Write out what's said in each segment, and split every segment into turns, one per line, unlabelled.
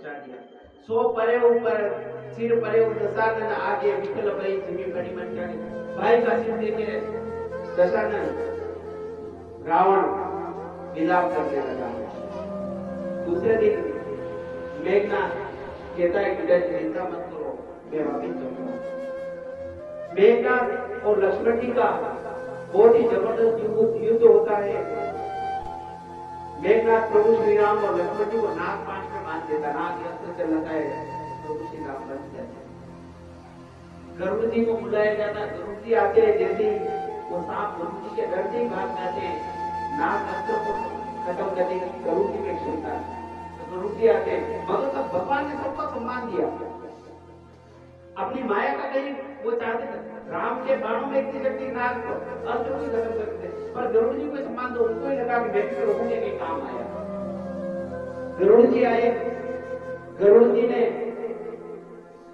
पहुंचा दिया। सो परे ऊपर सिर परे दशानन आगे विठल भाई जमी बड़ी मन जाने भाई का सिर देखे दशानन रावण विलाप करने लगा। दूसरे दिन मेघनाथ कहता है कि चिंता मत करो, मैं वापिस जाऊंगा। मेघनाथ और लक्ष्मण जी का बहुत ही जबरदस्त युद्ध होता है। मेघनाथ प्रभु श्री राम और लक्ष्मण जी को नाग पांच में बांध देता, नाग अस्त्र से लगा है, प्रभु श्री राम बच जाते। गरुड़ जी को बुलाया जाता, गरुड़ जी आते हैं, जैसे वो सांप गरुड़ जी के डर से ही भाग जाते हैं, नाग अस्त्र को खत्म करने की गरुड़ जी में क्षमता है। गरुड़ जी आते, मगर तब भगवान ने सबका सम्मान दिया। अपनी माया का कहीं वो चाहते थे राम के बाणों में इतनी शक्ति नाग को अस्त्र को खत्म कर देते, पर गरुड़ जी को सम्मान दो, उनको ही लगा कि व्यक्ति को रोकने के काम आया। गरुड़ जी आए, गरुड़ जी ने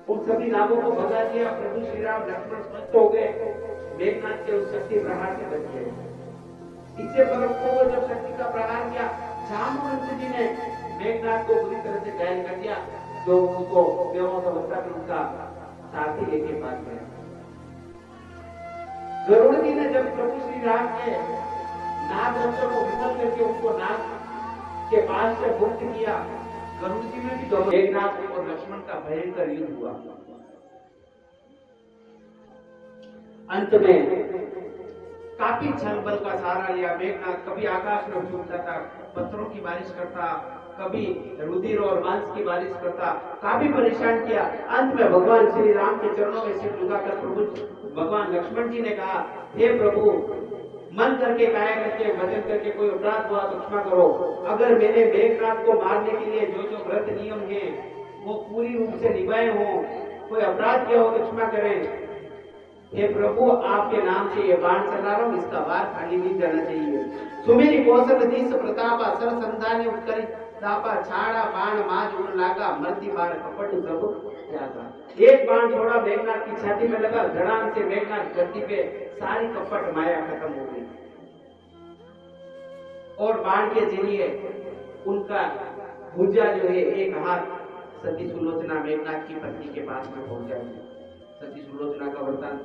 उन सभी नागों को भगा दिया। प्रभु श्री राम लक्ष्मण स्वस्थ हो गए, मेघनाथ के उस शक्ति प्रहार से बच गए। इससे पहले को जब शक्ति का प्रहार किया, जामवंत जी ने मेघनाथ को बुरी तरह से घायल कर दिया, जो उसको बेहोश अवस्था में उनका साथी लेके भाग गया। गरुड़ जी ने जब प्रभु श्री राम के नाग वंश को विफल करके उनको नाग के पास से मुक्त किया, गरुड़ जी में भी मेघनाथ और लक्ष्मण का भयंकर युद्ध हुआ। अंत में काफी छल बल का सहारा लिया मेघनाथ, कभी आकाश में उछलता था, पत्थरों की बारिश करता, कभी रुधिर और मांस की बारिश करता, काफी परेशान किया। अंत में भगवान श्री राम के चरणों में सिर झुकाकर प्रभु भगवान लक्ष्मण जी ने कहा, हे प्रभु, मन करके काया करके वचन करके कोई अपराध हुआ तो क्षमा करो। अगर मैंने मेघनाथ को मारने के लिए जो जो व्रत नियम है वो पूरी रूप से निभाए हो, कोई अपराध किया हो तो क्षमा करें। हे प्रभु, आपके नाम से ये बाण चला रहा हूं, इसका वार खाली नहीं जाना चाहिए। सुमेरी कौशल दीस प्रतापा सर संधाने उत्तरी दापा छाड़ा बाण माज उन लागा मर्दी बाण कपट सब त्यागा। एक बाण छोड़ा, मेघनाथ की छाती में लगा, धड़ाम से मेघनाथ धरती पे सारी कपट माया खत्म हो गई और बाण के जरिए उनका भुजा जो है एक हाथ सती सुलोचना मेघनाथ की पत्नी के पास में पहुंचा। सती सुलोचना का वर्णन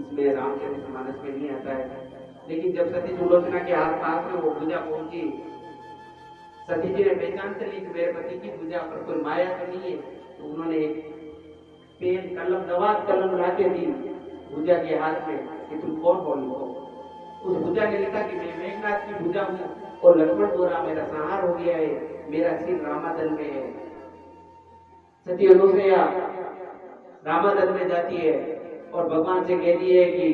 इसमें रामचरितमानस में नहीं आता है, लेकिन जब सती सुलोचना के पास में वो भुजा पहुंची, सती जी ने पहचान कर ली कि मेरे पति की भुजा पर कोई माया तो नहीं है, तो उन्होंने एक पेन कलम नवाज कलम लाके दी भुजा के हाथ में कि तुम कौन हो लिखो। उस भुजा ने लिखा कि मैं मेघनाथ की भुजा हूँ और लक्ष्मण द्वारा मेरा संहार हो गया है, मेरा सिर रामादल में है। सती अनुसुईया रामादल में जाती है और भगवान से कहती है कि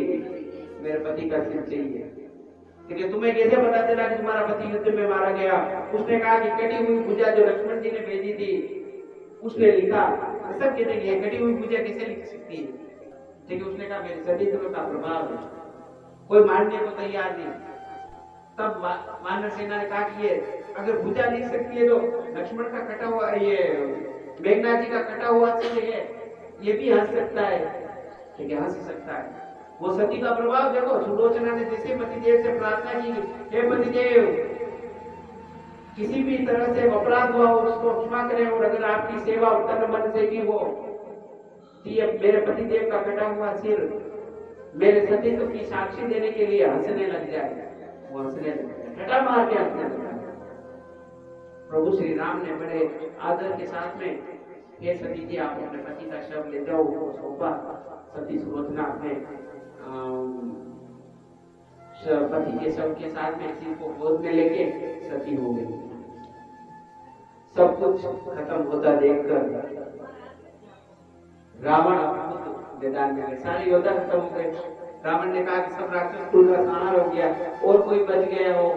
मेरे पति का सिर चाहिए। क्योंकि तुम्हें कैसे पता चला कि तुम्हारा पति युद्ध में मारा गया? उसने कहा कि कटी हुई भुजा जो लक्ष्मण जी ने भेजी थी उसने लिखा। सब कहते हैं कटी हुई भुजा कैसे लिख सकती है? लेकिन उसने कहा मेरे सतीत्व का प्रभाव है, कोई मानने को तैयार नहीं। तब वानर सेना ने कहा कि ये अगर भुजा लिख सकती है तो लक्ष्मण का कटा हुआ, ये मेघनाथ जी का कटा हुआ सिर है, ये भी हंस सकता है। ठीक है, हंस सकता है। वो सती का प्रभाव देखो। सुलोचना ने जैसे पतिदेव से प्रार्थना की, हे पतिदेव, किसी भी तरह से अपराध हुआ हो उसको क्षमा करें, और अगर आपकी सेवा उत्तम मन से भी हो तो ये मेरे पतिदेव का कटा हुआ सिर मेरे सतीत्व की साक्षी देने के लिए हंसने लग जाए। वो हंसने लग जाए, कटा मार के हंसने लग जाए। प्रभु श्री राम ने बड़े आदर के साथ में, हे सती जी, आप अपने पति का शव ले जाओ, वो सौंपा। सती सुलोचना अपने पति के शव के साथ में सिर को गोद में लेके सती हो गई। सब कुछ खत्म होता देखकर रावण मैदान में गए, सारे योद्धा खत्म हो गए। रावण ने कहा कि सब राक्षस कुल का संहार हो गया, और कोई बच गया हो।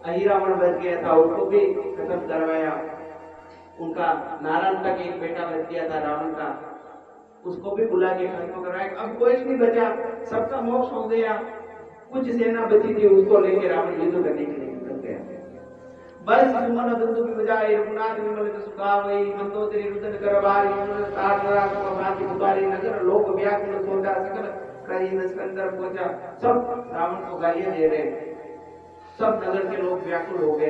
अहिरावण बच गया था, उसको भी खत्म करवाया। उनका नारायण तक एक बेटा बच गया था रावण का, उसको भी बुला के खत्म करवाया। अब कोई नहीं बचा, सबका मोक्ष हो गया। कुछ सेना बची थी, उसको लेके रावण युद्ध करने के लिए निकल गया। बस सुमन दुंदु की बजाय रघुनाथ विमल सुखावई मंदोदरी रुदन करबारी मन तारा समाधि पुकारी नगर लोक व्याकुल सोचा सकल करी नस्कंदर पहुंचा। सब रावण को गालियां दे रहे, सब नगर के लोग व्याकुल हो गए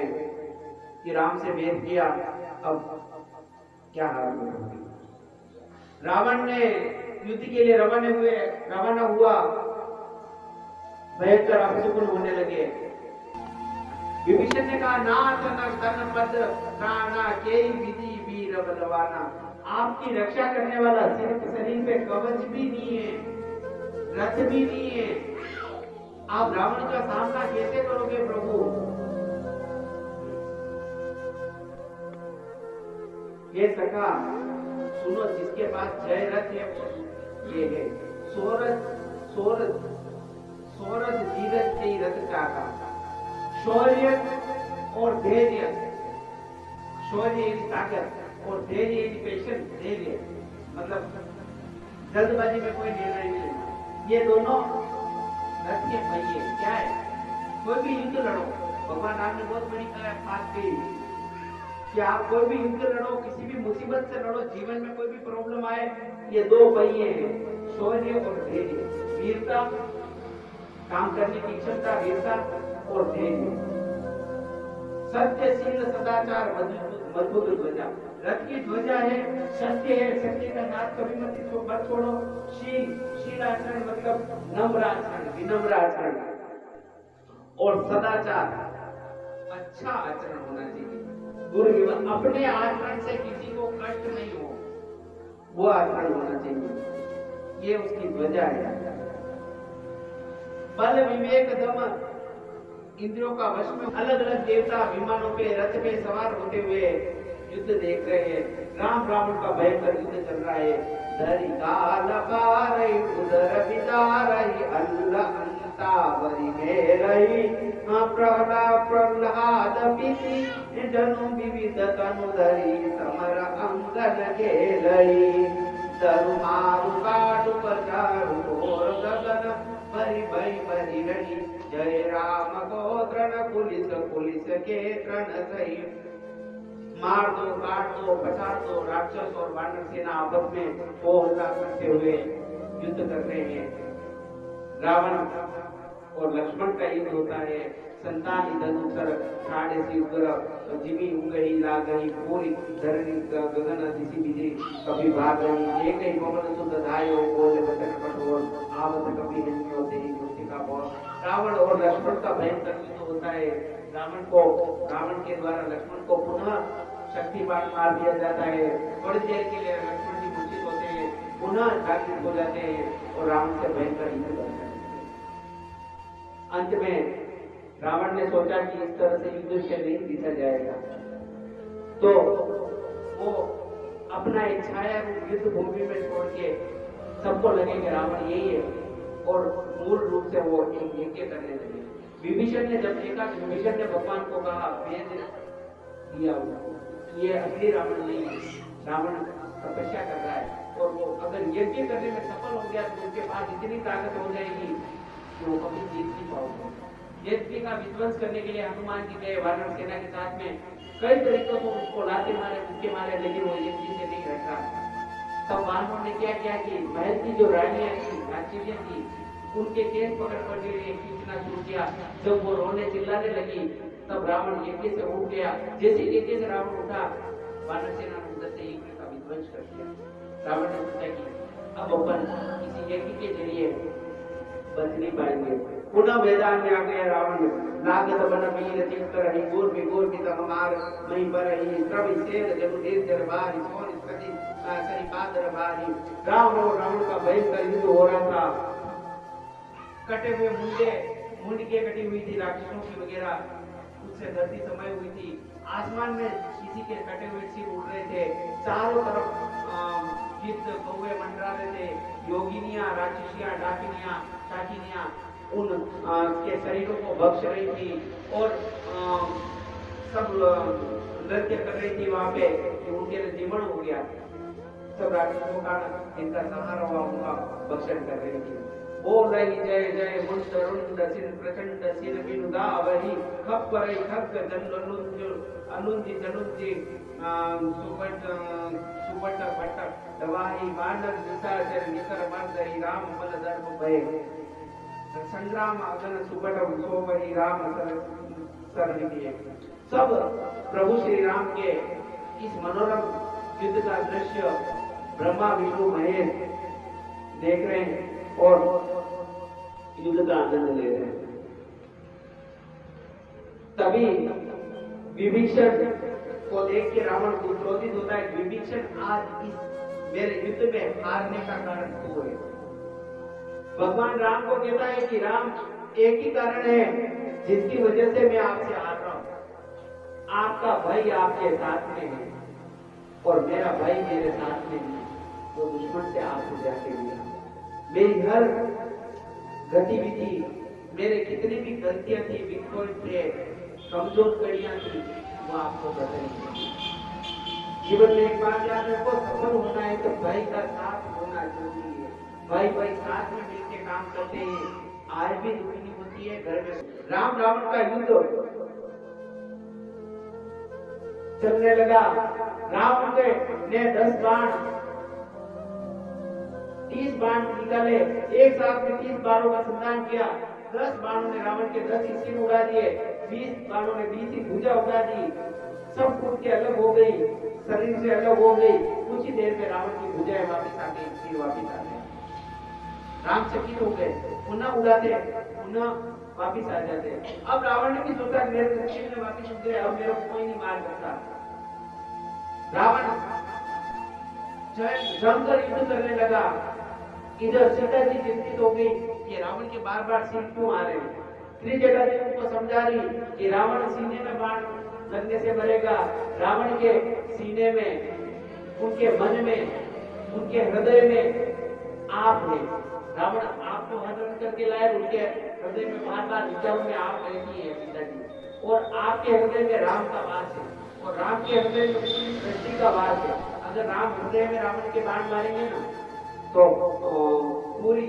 कि राम से भेद किया, अब क्या हालत होगी। रावण ने युद्ध के लिए रवाना हुआ, भयंकर अपशकुन होने लगे। विभीषण ने कहा, नाथ न तन पद प्राणा के विधि वीर बलवाना। आपकी रक्षा करने वाला सिर्फ शरीर पे कवच भी नहीं है, रथ भी नहीं है, आप रावण का सामना कैसे करोगे प्रभु। ये सखा सुनो, जिसके पास जय रथ है ये है सोरठ धीरज के रथ चाका। शौर्य और धैर्य, शौर्य ताकत और धैर्य पेशेंस, धैर्य मतलब जल्दबाजी में कोई निर्णय नहीं लेना। ये दोनों रथ के पहिए क्या है। कोई भी युद्ध लड़ो, भगवान राम ने बहुत बड़ी बात कही कि आप कोई भी युद्ध लड़ो, किसी भी मुसीबत से लड़ो, जीवन में कोई भी प्रॉब्लम आए, ये दो पहिए हैं, शौर्य और धैर्य। वीरता, काम करने की क्षमता, वीरता और धैर्य। सत्यशील सदाचार मजबूत ध्वजा। रथ की ध्वजा है, सत्य है, सत्य का साथ कभी मत छोड़ो। शील आचरण मतलब नम्र आचरण, विनम्र आचरण और सदाचार, अच्छा आचरण होना चाहिए। दुर्व्यवहार, अपने आचरण से किसी को कष्ट नहीं हो, वो आचरण होना चाहिए। ये उसकी ध्वजा है। बल विवेक दम इंद्रियों का वश में। अलग अलग देवता विमानों पे, रथ पे सवार होते हुए युद्ध देख रहे हैं। राम रावण का भयंकर युद्ध चल रहा है। धरि काल पारई उदर बिदारई अल्ल अंतावरी घेरई प्रहलाद पीति जनु विविध तनु धरि समर अंगन खेलई। तरु मारु काटु प्रचारु घोर गगन भरी भई भरी रही। जय राम को तृण पुलिस के तृण सही। मार दो, काट दो, पछाड़ दो। राक्षस और वानर सेना आपस में होहल्ला करते हुए युद्ध कर रहे हैं। रावण और लक्ष्मण का युद्ध होता है। संतान धनुषर ठाड़े सी उग्र जिमी उगही लागही पूरी धरणी गगन दिशि बिजली कभी भाग रही। एक ही पवन सुध धायो बोले वचन कठोर आवत कभी नहीं होते ही मुक्ति का बहुत। रावण और लक्ष्मण का भयंकर युद्ध होता है। रावण के द्वारा लक्ष्मण को पुनः शक्तिपात मार दिया जाता है। थोड़ी देर के लिए लक्ष्मण जी मूर्छित होते हैं, पुनः जागृत हो जाते हैं और रावण से भयंकर युद्ध करते हैं। अंत में रावण ने सोचा कि इस तरह से युद्ध से नहीं जीता जाएगा, तो वो अपना एक छाया रूप युद्ध भूमि में छोड़ के सबको लगे कि रावण यही है, और मूल रूप से वो एक यज्ञ करने लगे। विभीषण ने जब देखा, विभीषण ने भगवान को कहा, वेद दिया ये असली रावण नहीं है, रावण तपस्या कर रहा है, और वो अगर यज्ञ करने में सफल हो गया तो उनके पास इतनी ताकत हो जाएगी कि वो कभी जीत नहीं पाओगे। यज्ञ का विध्वंस करने के लिए हनुमान जी गए वानर सेना के साथ में, कई तरीकों से उसको लाते मारे, उसके मारे, लेकिन वो यज्ञ से नहीं हट रहा। तब वानरों ने क्या किया कि महल की जो रानियां थी, राक्षसियां थी, उनके केस पकड़ के खींचना शुरू किया। जब वो रोने चिल्लाने लगी तब रावण यज्ञ से उठ गया। जैसे यज्ञ से रावण उठा, वानर सेना ने उधर से यज्ञ का विध्वंस कर दिया। रावण ने सोचा कि अब अपन किसी यज्ञ के जरिए बच नहीं पाएंगे। पुनः मैदान में आ गया रावण। लागत बन वीर चित्त रही गोर भी तमार मई पर रही प्रभु शेर जब देर दरबारी सोन सदी सरी पादर भारी। रावण का भयंकर युद्ध हो रहा था। कटे हुए मुंडिके कटी हुई थी राक्षसों की वगैरह, उससे धरती समय हुई थी। आसमान में किसी के कटे हुए सिर उड़ रहे थे। चारों तरफ चित्त कौवे मंडरा रहे थे। योगिनियां, राक्षसियां, डाकिनियां उन के शरीरों को बख्श रही थी और सब नृत्य कर रही थी वहां पे कि उनके लिए जीवन हो गया। सब राक्षसों का जिनका सहारा हुआ उनका भक्षण कर रही थी। बोल रही जय जय मुंड सिर प्रचंड सिर विनुदावरी खप करई खग अनुंजी जनुंजी सुबट भट्ट दवाई बानर निशाचर निकर मर्दई राम बल दर्भ भय संग्राम अगन सुबट सोवही राम शरण दिए। सब प्रभु श्री राम के इस मनोरम युद्ध का दृश्य ब्रह्मा विष्णु महेश देख रहे हैं और युद्ध का आनंद ले रहे हैं। तभी विभीषण को देख के रावण क्रोधित होता है। विभीषण आज इस मेरे युद्ध में हारने का कारण तू है। भगवान राम को कहता है कि राम एक ही कारण है जिसकी वजह से मैं आपसे हार रहा हूं। आपका भाई आपके साथ में है और मेरा भाई मेरे साथ में है। वो दुश्मन से आपको जाके मिला। मेरी हर गतिविधि, मेरे कितनी भी गलतियां थी, बिल्कुल कमजोर कड़ियां थी, वो आपको बताएंगे। जीवन में एक बात याद रखो, सफल होना है तो भाई का साथ होना जरूरी है। भाई भाई साथ में मिलकर काम करते हैं। आज भी दुखी होती है घर में। राम रावण का युद्ध चलने लगा। रावण ने 10 बाण 30 बाण निकाले। एक साथ में 30 बाणों का संधान किया। 10 बाणों ने रावण के 10 ही सिर उड़ा दिए। 20 बाणों ने 20 ही भुजा उड़ा दी। सब फूट के अलग हो गई, शरीर से अलग हो गई। कुछ ही देर में रावण की भुजाएं वापिस आ गई, सिर वापिस आ गए। राम चकित हो गए, पुनः उड़ाते, पुनः वापिस आ जाते। अब रावण ने भी सोचा मेरे सिर में वापिस उतरे, अब मेरे को कोई नहीं मार सकता। रावण जमकर युद्ध करने लगा। इधर सीता जी चिंतित हो गई कि रावण के बार बार सिर क्यों आ रहे हैं। त्रिजटा जी उनको समझा रही कि रावण सीने में बाण लगने से मरेगा। रावण के सीने में, उनके मन में, उनके हृदय में आप है। रावण आपको हरण करके लाए, उनके हृदय में बार बार विचारों में आप रहती है सीता जी। और आपके हृदय में राम का वास है और राम के हृदय में सृष्टि का वास है। अगर राम हृदय में रावण के बाण मारेंगे ना तो पूरी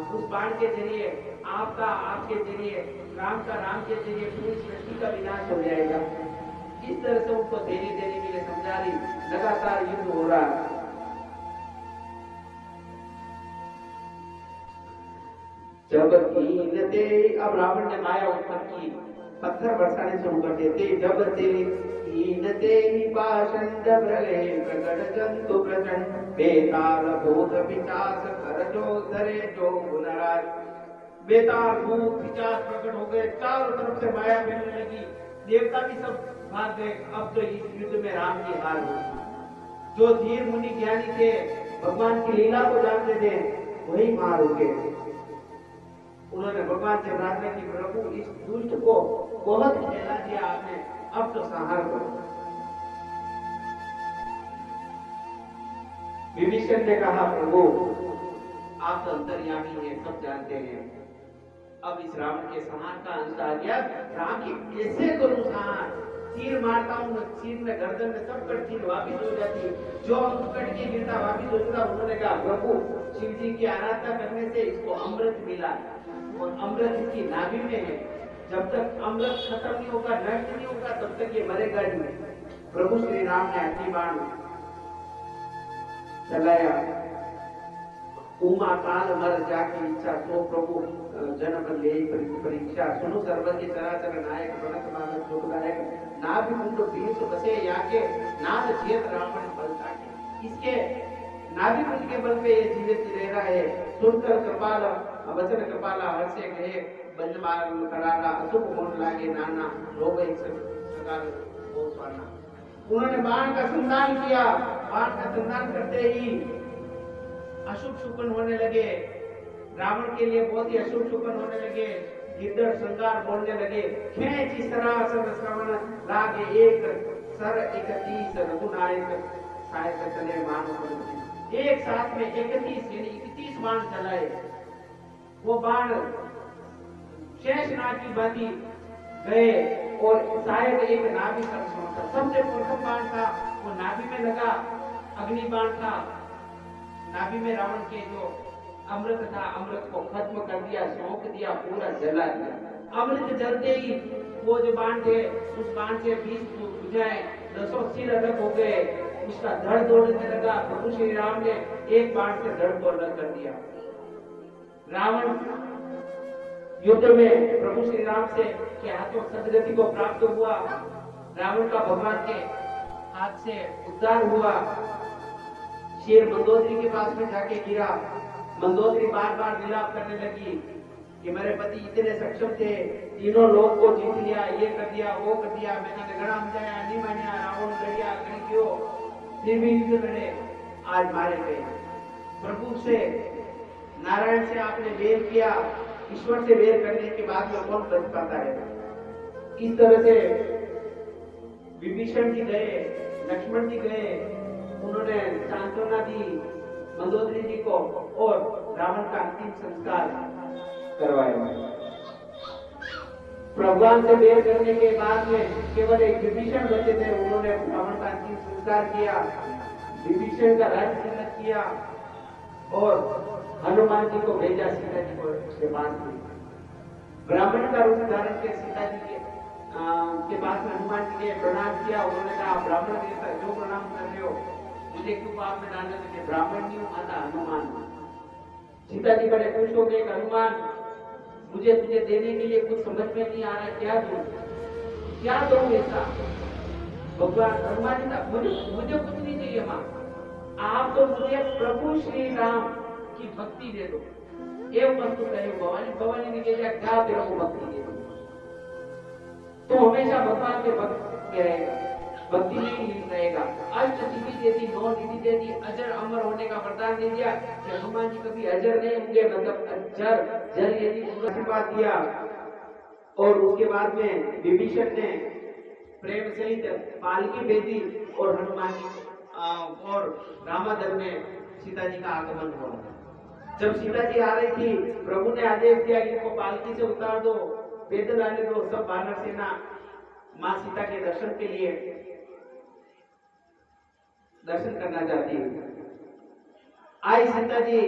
उस बाण के जरिए आपका, आपके जरिए राम का, राम के जरिए पूरी सृष्टि का विनाश हो जाएगा। इस तरह से उनको धैर्य देने के लिए समझा रही। लगातार युद्ध हो रहा है। जब कीनते, अब रावण ने माया उत्पन्न की, पत्थर बरसाने शुरू कर देते। जब ते कीनते पाषंड भ्रले प्रकट जंतु प्रचंड बेताल भूत पिशाच कर जो धरे जो गुणराज। बेताल भूत पिशाच प्रकट हो गए, चारों तरफ से माया फैलने लगी। देवता भी सब भाग गए। अब तो इस युद्ध में राम की हार होगी। जो धीर मुनि ज्ञानी थे, भगवान की लीला को जानते थे, वही मार हो गए। उन्होंने भगवान से प्रार्थना की, प्रभु इस दुष्ट को बहुत खेला दिया आपने, अब तो संहार करो। विभीषण ने कहा, प्रभु आप तो अंतर्यामी हैं, सब जानते हैं। अब इस रावण के संहार का अंत आ गया। राम की कैसे करूं संहार? तीर मारता हूं, सिर में, गर्दन में, सब कट तीर वापिस हो जाती। जो अंग कट के गिरता वापिस हो जाता। उन्होंने कहा, प्रभु शिव जी की आराधना करने से इसको अमृत मिला और अमृत इसकी नाभि में है। जब तक अमृत खत्म नहीं होगा, नष्ट नहीं होगा, तब तक ये मरेगा नहीं। प्रभु श्री राम ने अग्नि बाण चलाया। उमा काल मर जाकी इच्छा, तो प्रभु जन्म ले परीक्षा। सुनो सर्वज्ञ चराचर नायक, बनत मानस जोगदायक। नाभि कुंड बीस बसे याके, नाद चेत रावण बल ताके। इसके नाभि कुंड के बल पे ये जीवित रह रहा है। सुनकर कृपाल वचन कृपाला हर्षे कहे, बंद मार कराला अशुभ होने लागे नाना, लोग एक सकाल हो स्वाना। उन्होंने बाण का संधान किया। बाण का संधान करते ही अशुभ शुकन होने लगे। रावण के लिए बहुत ही अशुभ शुकन होने लगे। गिद्दड़ श्रृंगार बोलने लगे, खेच सरासर श्रवण लागे एक सर 31 रघुनायक सहायक चले मानो। एक साथ में 31 बाण चलाए। वो बाण शेषनाग की भांति गए और शायद एक नाभि का सबसे प्रथम बाण था वो नाभि में लगा। अग्नि बाण था, नाभि में रावण के जो अमृत था, अमृत को खत्म कर दिया, सौंप दिया, पूरा जला दिया। अमृत जलते ही वो जो बाण थे, उस बाण से 20 भुजाएं, 10 सिर अलग हो गए। उसका धड़ दौड़ने लगा। प्रभु श्री राम ने एक बाण से धड़ को अलग कर दिया। रावण युद्ध में प्रभु श्री राम से के हाथों सदगति को प्राप्त हुआ। रावण का भगवान के हाथ से उद्धार हुआ। शेर मंदोदरी के पास में जाके गिरा। मंदोदरी बार बार विलाप करने लगी कि मेरे पति इतने सक्षम थे, तीनों लोग को जीत लिया, ये कर दिया, वो कर दिया, मैंने गड़ा समझाया, नहीं मानिया, रावण लड़िया, क्यों फिर भी युद्ध लड़े, आज मारे गए। प्रभु से, नारायण से आपने वेर किया, ईश्वर से वेर करने के बाद में कौन बच पाता है। इस तरह से विभीषण जी गए, लक्ष्मण जी गए, उन्होंने सांत्वना दी मंदोदरी जी को और रावण का अंतिम संस्कार करवाया। भगवान से वेर करने के बाद में केवल एक विभीषण बचे थे, उन्होंने रावण का अंतिम संस्कार किया, विभीषण का राज्य तिलक किया और हनुमान जी को भेजा सीता जी को के पास में। ब्राह्मण का रूप धारण के सीता जी के पास में हनुमान जी ने प्रणाम किया। उन्होंने कहा, ब्राह्मण देवता जो प्रणाम कर रहे हो, मुझे क्यों पाप में डालने लगे, ब्राह्मण नहीं हूं, आता हनुमान। सीता जी बड़े खुश हो गए, हनुमान मुझे तुझे देने के लिए कुछ समझ में नहीं आ रहा, क्या दूं ऐसा। भगवान हनुमान जी का मुझे कुछ नहीं चाहिए मां, आप तो मुझे प्रभु श्री राम की भक्ति दे दो। एक वस्तु कहे भवानी ने कहा, क्या तेरे को भक्ति दे दो, तो हमेशा भगवान के भक्त रहेगा, भक्ति में रहेगा। अष्ट सिद्धि दे दी, 9 निधि दे दी, अजर अमर होने का वरदान दे दिया कि हनुमान जी कभी अजर नहीं होंगे, मतलब अजर जर यदि आशीर्वाद दिया। और उसके बाद में विभीषण ने प्रेम सहित पालकी भेजी और हनुमान जी और रामादल में सीता जी का आगमन हुआ। जब सीता जी आ रही थी, प्रभु ने आदेश दिया कि इनको पालकी से उतार दो, पैदल आने दो। सब वानर सेना मां सीता के दर्शन के लिए दर्शन करना चाहती है। आई सीता जी,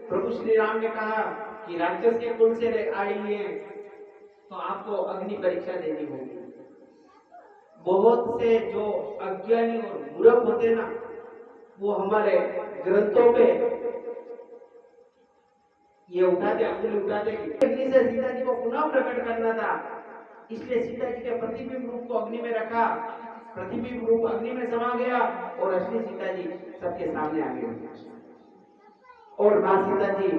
प्रभु श्री राम ने कहा कि राक्षस के कुल से आई है तो आपको अग्नि परीक्षा देनी होगी। बहुत से जो अज्ञानी और मूर्ख होते ना, वो हमारे ग्रंथों पे ये उठाते, अंगुली उठाते। अग्नि से सीता जी को पुनः प्रकट करना था, इसलिए सीता जी के प्रतिबिंब रूप को अग्नि में रखा, प्रतिबिंब रूप अग्नि में समा गया और असली सीता जी सबके सामने आ गई। और मां सीता जी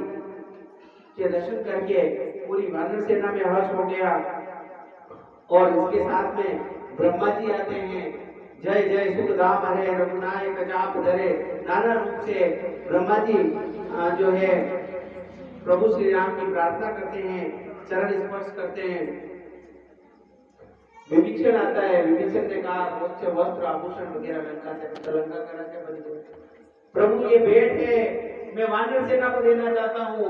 के दर्शन करके पूरी वानर सेना में हर्ष हो गया। और इसके साथ में ब्रह्मा जी आते हैं, जय जय सुख धाम हरे रघुनायक जाप धरे। नाना रूप से ब्रह्मा जी जो है प्रभु श्री राम की प्रार्थना करते हैं, चरण स्पर्श करते हैं। विभीषण आता है, विभीषण ने कहा बहुत से वस्त्र आभूषण वगैरह लंका से बने। प्रभु ये भेंट है, मैं वानर सेना को देना चाहता हूँ।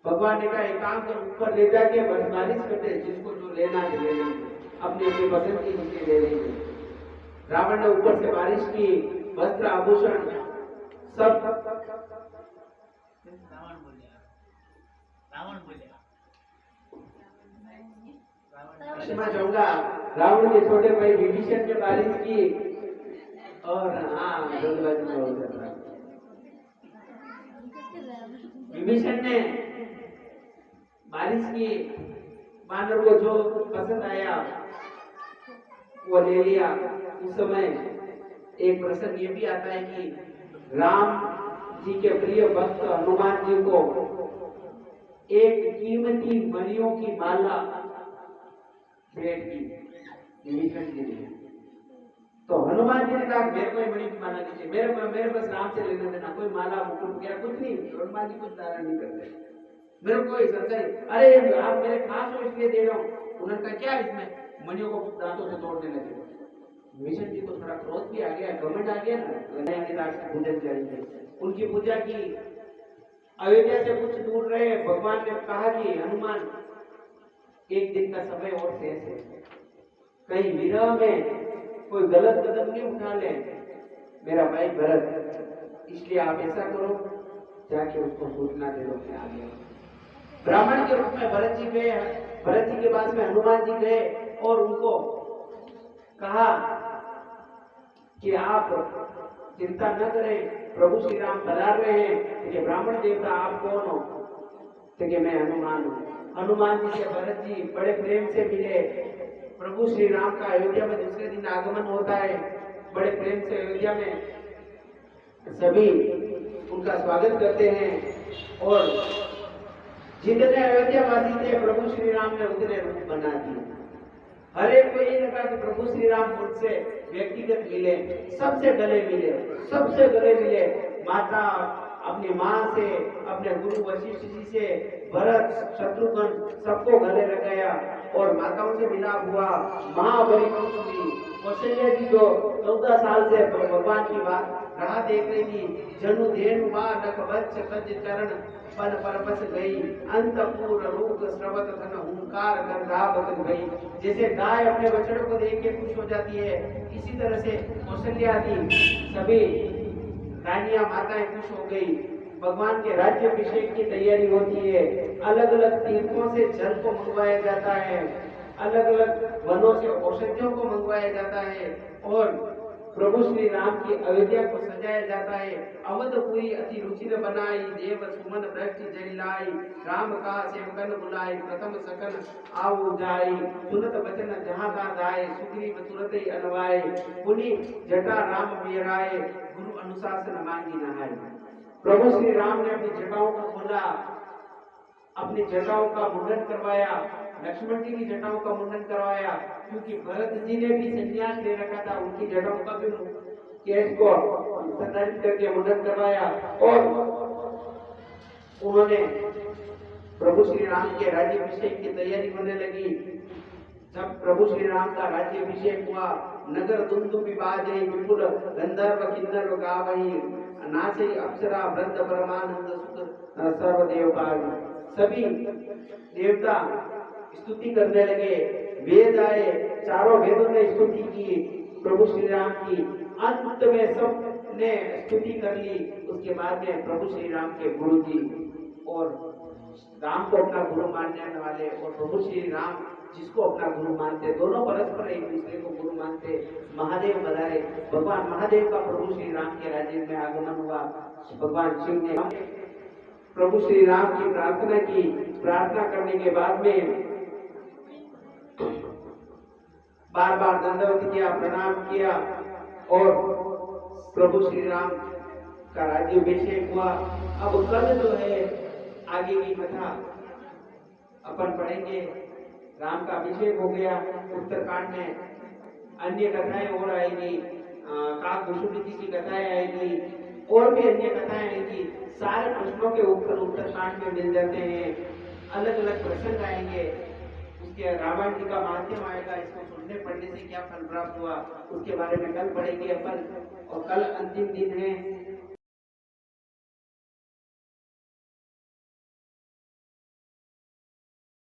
भगवान ने कहा एक काम कर, ऊपर ले जाके बारिश करते, जिसको जो लेना है ले लेंगे, अपने अपनी पसंद की चीजें ले लेंगे। रावण ने ऊपर से बारिश की, वस्त्र आभूषण सब क्षमा चाहूंगा, रावण के छोटे भाई विभीषण ने बारिश की और विभीषण ने बारिश की, वानर को जो पसंद आया वो ले लिया। उस समय एक प्रसंग ये भी आता है कि राम जी के प्रिय भक्त हनुमान जी को एक कीमती मणियों की माला भेंट की विभीषण जी ने। तो हनुमान जी ने कहा मेरे को मणि की माला नहीं चाहिए, मेरे पास राम से लेने देना, कोई माला मुकुट वगैरह कुछ नहीं। हनुमान जी कुछ धारण नहीं करते, मेरे को कोई संशय, अरे आप मेरे खास हो इसलिए दे रहा हूँ। उन्होंने कहा क्या इसमें, मणियों को दांतों से तोड़ने लगे। विभीषण जी को थोड़ा क्रोध भी आ गया, घमंड आ गया ना, पूजन करेंगे, उनकी पूजा की। अयोध्या से कुछ दूर रहे, भगवान ने कहा कि हनुमान एक दिन का समय और शेष है, कहीं विरह में कोई गलत कदम नहीं उठा ले मेरा भाई भरत, इसलिए आप ऐसा करो जाके उसको सूचना दे दो मैं आ गया। ब्राह्मण के रूप में भरत जी गए, भरत जी के पास में हनुमान जी गए और उनको कहा कि आप चिंता न करें, प्रभु श्री राम पधार रहे हैं। कि ब्राह्मण देवता आप कौन हो? कि मैं हनुमान हूँ। हनुमान जी से भरत जी बड़े प्रेम से मिले। प्रभु श्री राम का अयोध्या में दूसरे दिन आगमन होता है। बड़े प्रेम से अयोध्या में सभी उनका स्वागत करते हैं और जितने अयोध्यावासी थे प्रभु श्री राम ने उतने रूप बना दिए। हर एक को ये लगा कि प्रभु श्री राम मुझसे व्यक्तिगत मिले, सबसे गले मिले, सबसे गले मिले। माता अपनी माँ से, अपने गुरु वशिष्ठ जी से, भरत, शत्रुघ्न सबको गले लगाया और माताओं से मिलाप हुआ। माँ बड़ी खुश हुई। कौशल्या जी जो 14 साल से भगवान की बात राह देख रही थी, जनु धेनु बालक वत्स तज चरण पन परपस गई, अंतपुर रूप श्रवत धन हुंकार गर्दावत गई। जैसे गाय अपने बछड़े को देख के खुश हो जाती है, इसी तरह से कौशल्या जी सभी रानियां माताएं खुश हो गई। भगवान के राज्याभिषेक की तैयारी होती है। अलग अलग तीर्थों से जल को मंगवाया जाता है, अलग अलग वनों से औषधियों को मंगवाया जाता है और प्रभु श्री राम की अयोध्या को सजाया जाता है। अवधपुरी अति रुचिर बनाई, देव सुमन भ्रष्ट जलिलाई, राम का सेवकन बुलाई, प्रथम सकन आऊ जाई, सुनत बचन जहाँ का जाए, सुग्रीव तुरत ही अनवाए, पुनि जटा राम मेराए, गुरु अनुशासन मांगी नहाय। प्रभु श्री राम ने अपनी जटाओं को खोला, अपनी जटाओं का मुंडन करवाया, लक्ष्मण जी की जटाओं का मुंडन करवाया, क्योंकि भरत जी ने भी संन्यास ले रखा था, उनकी जटाओं का भी केश को संधारित करके मुंडन करवाया और उन्होंने प्रभु श्री राम के राज्याभिषेक की तैयारी होने लगी। जब प्रभु श्री राम का राज्याभिषेक हुआ, नगर दुंदुभि बाजे, विपुल गंधर्व किन्नर गावहि, नाचे अप्सरा वृंद परमानंद सुख सर्वदेवपाल। सभी देवता स्तुति करने लगे, वेद आए, चारों वेदों ने स्तुति की प्रभु श्री राम की। अंत में सब ने स्तुति कर ली। उसके बाद में प्रभु श्री राम के गुरु जी और राम को अपना गुरु मानने वाले और प्रभु श्री राम जिसको अपना गुरु मानते, दोनों परस्पर एक दूसरे को गुरु मानते, महादेव बधाए। भगवान महादेव का प्रभु श्री राम के राज्य में आगमन हुआ। भगवान शिव ने प्रभु श्री राम की प्रार्थना की। प्रार्थना करने के बाद में बार बार दंडवत किया, प्रणाम किया और प्रभु श्री राम का राज्याभिषेक हुआ। अब कल जो है आगे की कथा अपन पढ़ेंगे। राम का अभिषेक हो गया, उत्तरकांड में अन्य कथाएं और आएगी, काकभूषुंडी जी की कथाएं आएगी और भी अन्य कथाएं आएगी। सारे प्रश्नों के उत्तर उत्तरकांड में मिल जाते हैं। अलग अलग प्रसंग आएंगे, उसके रामायण जी का माध्यम आएगा। इसको सुनने पढ़ने से क्या फल प्राप्त हुआ उसके बारे में कल पढ़ेंगे अपन। और कल अंतिम दिन है